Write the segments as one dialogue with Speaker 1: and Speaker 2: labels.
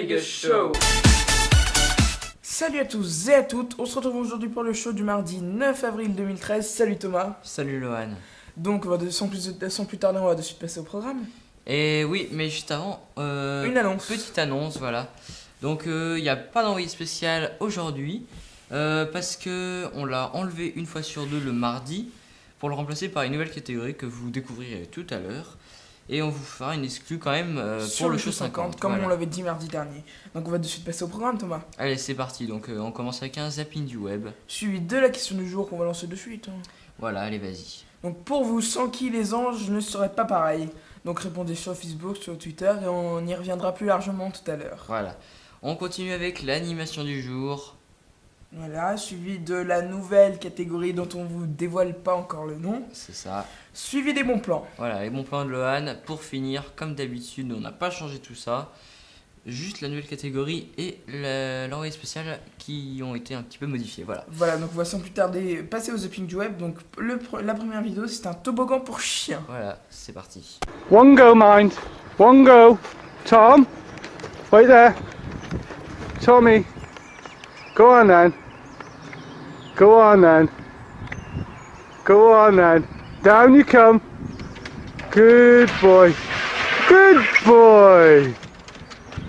Speaker 1: Vegas Show.
Speaker 2: Salut à tous et à toutes, on se retrouve aujourd'hui pour le show du mardi 9 avril 2013. Salut Thomas.
Speaker 3: Salut Lohan.
Speaker 2: Donc sans plus tarder, on va de suite passer au programme.
Speaker 3: Et oui, mais juste avant,
Speaker 2: Une annonce.
Speaker 3: Petite annonce, voilà. Donc il n'y a pas d'envoyé spécial aujourd'hui parce que on l'a enlevé une fois sur deux le mardi pour le remplacer par une nouvelle catégorie que vous découvrirez tout à l'heure. Et on vous fera une exclue quand même pour le show 50,
Speaker 2: comme
Speaker 3: voilà.
Speaker 2: on l'avait dit mardi dernier. Donc on va de suite passer au programme, Thomas.
Speaker 3: Allez, c'est parti. Donc on commence avec un zapping du web.
Speaker 2: Suivi de la question du jour qu'on va lancer de suite.
Speaker 3: Voilà, allez, vas-y.
Speaker 2: Donc pour vous, sans qui les anges ne seraient pas pareils. Donc répondez sur Facebook, sur Twitter et on y reviendra plus largement tout à l'heure.
Speaker 3: Voilà. On continue avec l'animation du jour.
Speaker 2: Voilà, suivi de la nouvelle catégorie dont on vous dévoile pas encore le nom.
Speaker 3: C'est ça.
Speaker 2: Suivi des bons plans.
Speaker 3: Voilà, les bons plans de Lohan. Pour finir, comme d'habitude, on n'a pas changé tout ça. Juste la nouvelle catégorie et l'envoyé spécial qui ont été un petit peu modifiés. Voilà.
Speaker 2: Voilà, donc on va sans plus tarder passer au zapping du web. Donc la première vidéo, c'est un toboggan pour chien.
Speaker 3: Voilà, c'est parti.
Speaker 1: One go, mind. One go. Tom, wait there. Tommy, go on then. Go on then. Go on then. Down you come. Good boy. Good boy.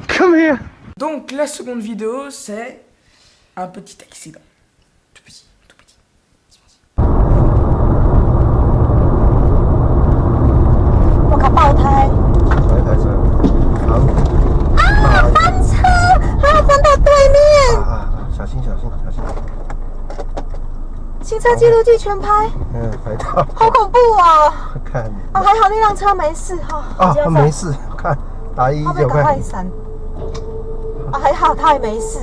Speaker 1: Come here.
Speaker 2: Donc la seconde vidéo, c'est un petit accident.
Speaker 3: Tout petit. C'est parti.
Speaker 4: 我靠爆胎！
Speaker 5: 哪一台车？好。
Speaker 4: 翻车！还要翻到对面！
Speaker 5: 小心小心小心！
Speaker 4: 行车记录器全拍，
Speaker 5: 拍到。
Speaker 4: 好恐怖啊！
Speaker 5: 看。
Speaker 4: 啊，还好那辆车没事哈。
Speaker 5: 他没事，看打119
Speaker 4: 后面赶快闪。啊，还好他也没事。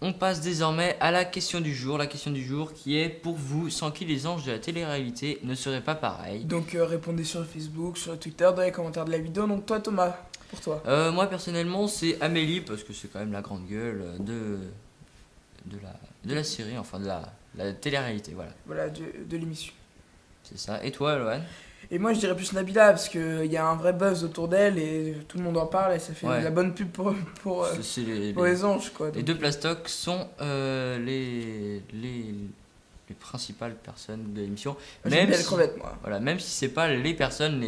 Speaker 3: On passe désormais à la question du jour. La question du jour qui est pour vous, sans qui les anges de la télé-réalité ne seraient pas pareils.
Speaker 2: Donc répondez sur Facebook, sur Twitter, dans les commentaires de la vidéo. Donc toi Thomas, pour toi.
Speaker 3: Moi personnellement c'est Amélie parce que c'est quand même la grande gueule de la série, enfin de la télé-réalité, voilà.
Speaker 2: Voilà, de l'émission.
Speaker 3: C'est ça. Et toi Lohan?
Speaker 2: Et moi je dirais plus Nabila parce qu'il y a un vrai buzz autour d'elle et tout le monde en parle et ça fait
Speaker 3: Ouais.
Speaker 2: de la bonne pub pour
Speaker 3: C'est
Speaker 2: les anges quoi.
Speaker 3: les
Speaker 2: Donc,
Speaker 3: deux plastocs sont les principales personnes de l'émission.
Speaker 2: j'aime bien les crevettes moi,
Speaker 3: Voilà, même si c'est pas les personnes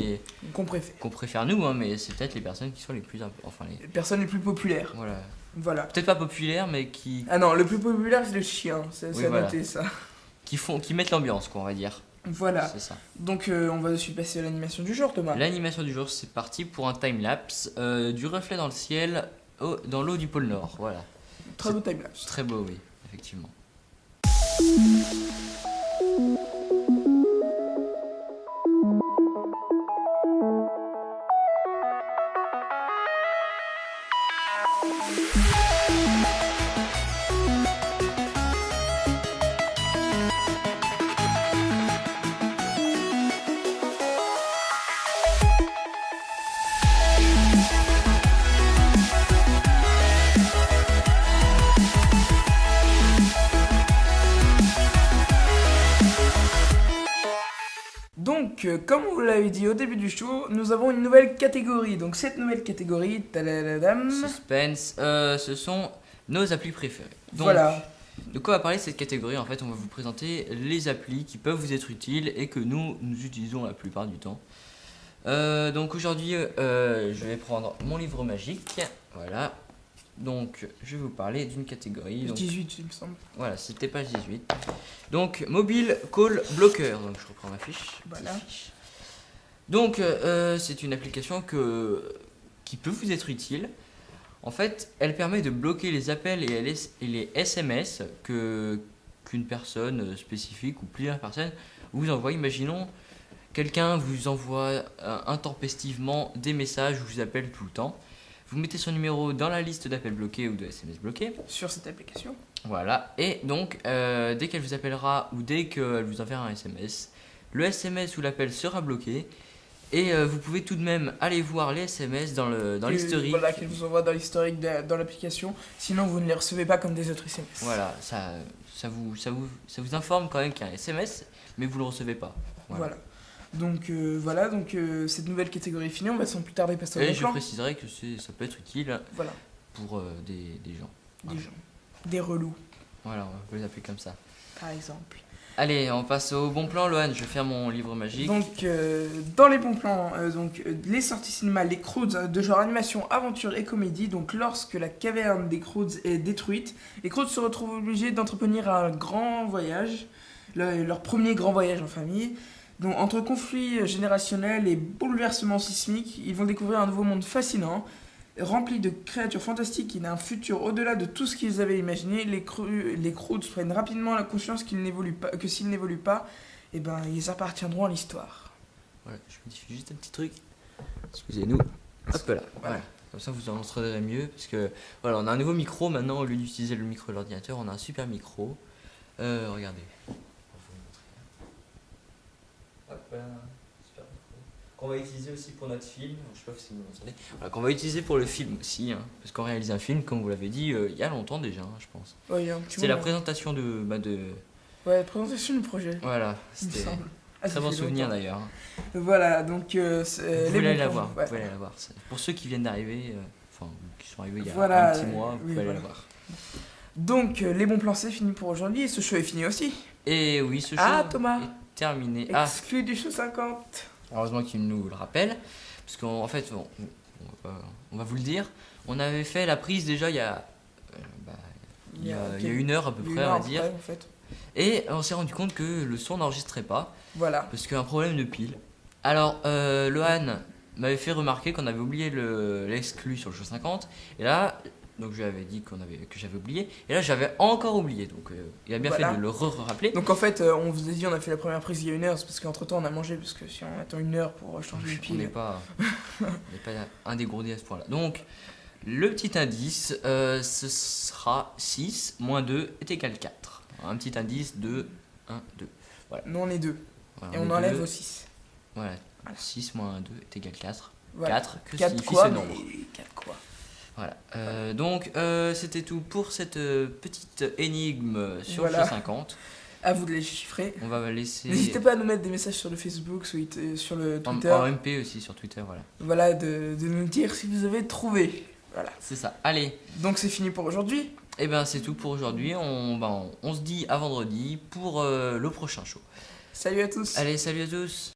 Speaker 2: qu'on préfère.
Speaker 3: qu'on préfère nous, hein, mais c'est peut-être les personnes qui sont les plus
Speaker 2: Les personnes les plus populaires.
Speaker 3: voilà.
Speaker 2: Voilà.
Speaker 3: Peut-être pas populaires, mais qui
Speaker 2: Ah non, le plus populaire c'est le chien, c'est
Speaker 3: Oui, voilà.
Speaker 2: noté ça.
Speaker 3: qui mettent l'ambiance, quoi, on va dire.
Speaker 2: Voilà.
Speaker 3: C'est ça.
Speaker 2: Donc on va de suite passer à l'animation du jour Thomas.
Speaker 3: L'animation du jour, c'est parti pour un time-lapse du reflet dans le ciel dans l'eau du pôle Nord. Voilà.
Speaker 2: Très beau timelapse.
Speaker 3: Très beau, oui, effectivement.
Speaker 2: Donc, comme vous l'avez dit au début du show, nous avons une nouvelle catégorie. Donc, cette nouvelle catégorie, tadadadam,
Speaker 3: Suspense, ce sont nos applis préférées. Donc,
Speaker 2: voilà.
Speaker 3: de quoi va parler cette catégorie? En fait, on va vous présenter les applis qui peuvent vous être utiles et que nous utilisons la plupart du temps. Donc aujourd'hui, je vais prendre mon livre magique. Voilà. Donc, je vais vous parler d'une catégorie. Donc,
Speaker 2: 18, il me semble.
Speaker 3: voilà, c'était page 18. Donc, Mobile Call Blocker. Donc, je reprends ma fiche.
Speaker 2: Voilà.
Speaker 3: Donc, c'est une application qui peut vous être utile. En fait, elle permet de bloquer les appels et les SMS qu'une personne spécifique ou plusieurs personnes vous envoient. Imaginons, quelqu'un vous envoie intempestivement des messages ou vous appelle tout le temps. Vous mettez son numéro dans la liste d'appels bloqués ou de SMS bloqués.
Speaker 2: Sur cette application.
Speaker 3: Voilà, et donc dès qu'elle vous appellera ou dès qu'elle vous enverra un SMS, le SMS ou l'appel sera bloqué et vous pouvez tout de même aller voir les SMS dans l'historique.
Speaker 2: Voilà, qu'elle vous envoie dans l'historique dans l'application. Sinon, vous ne les recevez pas comme des autres SMS.
Speaker 3: Voilà, ça vous informe quand même qu'il y a un SMS, mais vous ne le recevez pas.
Speaker 2: Voilà. Donc cette nouvelle catégorie est finie, on va sans plus tarder passer au
Speaker 3: Et
Speaker 2: bon
Speaker 3: je
Speaker 2: plan.
Speaker 3: préciserai que ça peut être utile.
Speaker 2: Voilà.
Speaker 3: pour des gens.
Speaker 2: Des gens. Des relous,
Speaker 3: Voilà, on peut les appeler comme ça.
Speaker 2: par exemple.
Speaker 3: Allez, on passe au bon plan, Lohan. Je vais faire mon livre magique.
Speaker 2: Donc, dans les bons plans, les sorties cinéma, les Croods de genre animation, aventure et comédie. Donc, lorsque la caverne des Croods est détruite, les Croods se retrouvent obligés d'entreprendre un grand voyage, leur premier grand voyage en famille. Donc, entre conflits générationnels et bouleversements sismiques, ils vont découvrir un nouveau monde fascinant, rempli de créatures fantastiques et d'un futur au-delà de tout ce qu'ils avaient imaginé. Les Croods prennent rapidement la conscience qu'ils n'évoluent pas, que s'ils n'évoluent pas, eh ben, ils appartiendront à l'histoire.
Speaker 3: Voilà, je me diffuse juste un petit truc. Excusez-nous. Hop là. Voilà. Comme ça, vous en entendrez mieux. Parce que voilà, on a un nouveau micro maintenant. Au lieu d'utiliser le micro de l'ordinateur, on a un super micro. Regardez. Hop là. Super micro. Qu'on va utiliser aussi pour notre film. Je sais pas si vous m'entendez. Voilà, qu'on va utiliser pour le film aussi. Hein, parce qu'on réalise un film, comme vous l'avez dit, il y a longtemps déjà, hein, je pense.
Speaker 2: Ouais, il y a un petit
Speaker 3: C'était la
Speaker 2: moment.
Speaker 3: présentation de.
Speaker 2: Ouais, présentation du projet.
Speaker 3: Voilà.
Speaker 2: Il me
Speaker 3: C'était
Speaker 2: semble. Ah, ça
Speaker 3: très bon
Speaker 2: fait
Speaker 3: souvenir
Speaker 2: longtemps.
Speaker 3: d'ailleurs.
Speaker 2: Voilà, donc
Speaker 3: Vous
Speaker 2: les
Speaker 3: pouvez aller
Speaker 2: bons
Speaker 3: la
Speaker 2: plans,
Speaker 3: voir.
Speaker 2: ouais.
Speaker 3: Vous pouvez aller la voir. Pour ceux qui viennent d'arriver, enfin, qui sont arrivés il y a
Speaker 2: Voilà,
Speaker 3: un petit mois, vous
Speaker 2: oui,
Speaker 3: pouvez aller
Speaker 2: voilà.
Speaker 3: la voir.
Speaker 2: Donc, les bons plans, c'est fini pour aujourd'hui et ce show est fini aussi.
Speaker 3: Et oui, ce show
Speaker 2: Ah, Thomas.
Speaker 3: est terminé. Ah,
Speaker 2: Exclu du show 50.
Speaker 3: heureusement qu'il nous le rappelle. Parce qu'en fait, on va vous le dire. On avait fait la prise déjà il y a, il y a une heure à peu près, on va dire.
Speaker 2: En fait.
Speaker 3: Et on s'est rendu compte que le son n'enregistrait pas.
Speaker 2: Voilà.
Speaker 3: Parce qu'il y a un problème de pile. Alors, Lohan m'avait fait remarquer qu'on avait oublié l'exclu sur le show 50. Et là, donc je lui avais dit que j'avais oublié. Et là, j'avais encore oublié. Donc, il a bien
Speaker 2: Voilà.
Speaker 3: fait de le rappeler.
Speaker 2: Donc en fait, on vous a dit, on a fait la première prise il y a une heure, c'est parce qu'entre temps on a mangé, parce que si on attend une heure pour changer de
Speaker 3: On n'est
Speaker 2: pile.
Speaker 3: pas, indégourdi à ce point-là. Donc, le petit indice, ce sera 6 moins 2 est égal 4. Un petit indice de 1, 2.
Speaker 2: Nous on est deux.
Speaker 3: Voilà,
Speaker 2: Et
Speaker 3: est
Speaker 2: on enlève
Speaker 3: deux.
Speaker 2: au 6.
Speaker 3: Voilà, 6 moins 2 est égal 4.
Speaker 2: Voilà.
Speaker 3: 4, que
Speaker 2: 4
Speaker 3: signifie
Speaker 2: quoi,
Speaker 3: ce nombre.
Speaker 2: 4 quoi.
Speaker 3: Voilà. Donc, c'était tout pour cette petite énigme sur
Speaker 2: Voilà.
Speaker 3: le show 50.
Speaker 2: À vous de les chiffrer.
Speaker 3: On va laisser.
Speaker 2: N'hésitez pas à nous mettre des messages sur le Facebook, sur le Twitter.
Speaker 3: En MP aussi sur Twitter, voilà.
Speaker 2: Voilà, de nous dire si vous avez trouvé. Voilà.
Speaker 3: C'est ça. Allez,
Speaker 2: Donc c'est fini pour aujourd'hui.
Speaker 3: et ben c'est tout pour aujourd'hui. On se dit à vendredi pour le prochain show.
Speaker 2: Salut à tous.
Speaker 3: Allez, salut à tous.